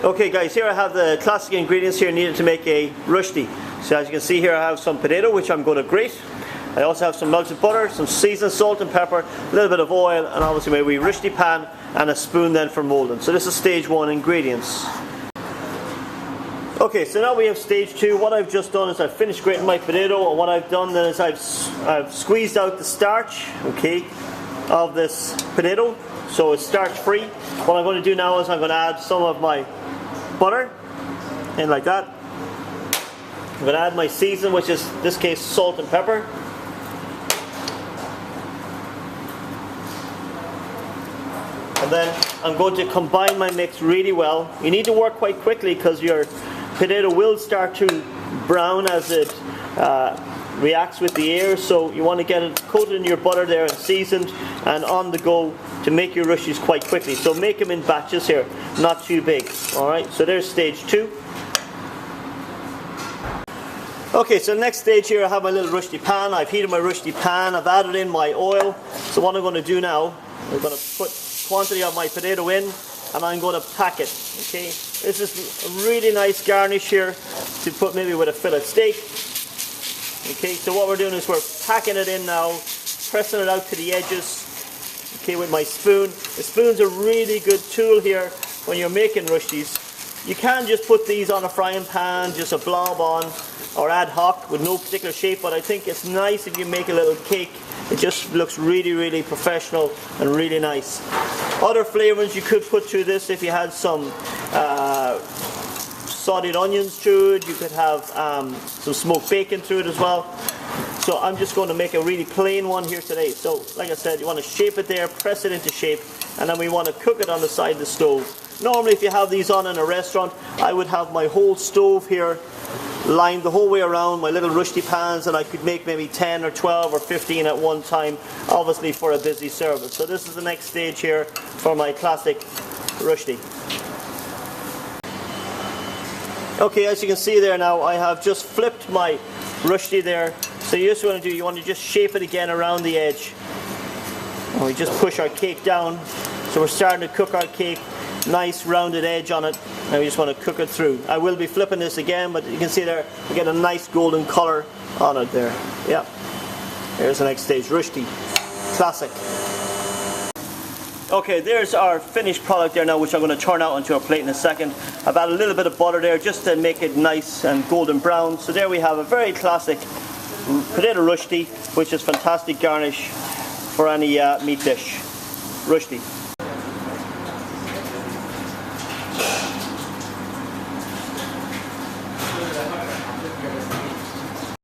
Okay guys, here I have the classic ingredients here needed to make a rushti. So as you can see here, I have some potato which I'm going to grate. I also have some melted butter, some seasoned salt and pepper, a little bit of oil, and obviously my wee rushti pan, and a spoon then for moulding. So this is stage 1 ingredients. Okay, so now we have stage 2. What I've just done is I've finished grating my potato, and what I've done then is I've squeezed out the starch, okay, of this potato, so it's starch free. What I'm going to do now is I'm going to add some of my butter in like that. I'm going to add my season, which is in this case salt and pepper. And then I'm going to combine my mix really well. You need to work quite quickly because your potato will start to brown as it reacts with the air, so you want to get it coated in your butter there and seasoned and on the go to make your rushtis quite quickly. So make them in batches here, not too big. Alright, so there's stage 2. Okay, so next stage here I have my little rushti pan. I've heated my rushti pan, I've added in my oil. So what I'm going to do now, I'm going to put quantity of my potato in and I'm going to pack it. Okay, this is a really nice garnish here to put maybe with a fillet steak. Okay, so what we're doing is we're packing it in now, pressing it out to the edges, okay, with my spoon. The spoon's a really good tool here when you're making rushtis. You can just put these on a frying pan, just a blob on, or ad hoc with no particular shape, but I think it's nice if you make a little cake. It just looks really, really professional and really nice. Other flavorings you could put through this if you had some sauteed onions through it. You could have some smoked bacon through it as well. So I'm just going to make a really plain one here today. So like I said, you want to shape it there, press it into shape, and then we want to cook it on the side of the stove. Normally if you have these on in a restaurant, I would have my whole stove here lined the whole way around, my little rushti pans, and I could make maybe 10 or 12 or 15 at one time, obviously for a busy service. So this is the next stage here for my classic rushti. Okay, as you can see there now, I have just flipped my rushti there. So you just want to do, you want to just shape it again around the edge. And we just push our cake down. So we're starting to cook our cake, nice rounded edge on it. And we just want to cook it through. I will be flipping this again, but you can see there, we get a nice golden colour on it there. Yeah. There's the next stage, rushti. Classic. Okay, there's our finished product there now, which I'm going to turn out onto a plate in a second. I've added a little bit of butter there just to make it nice and golden brown. So there we have a very classic potato rushti, which is fantastic garnish for any meat dish. Rushti.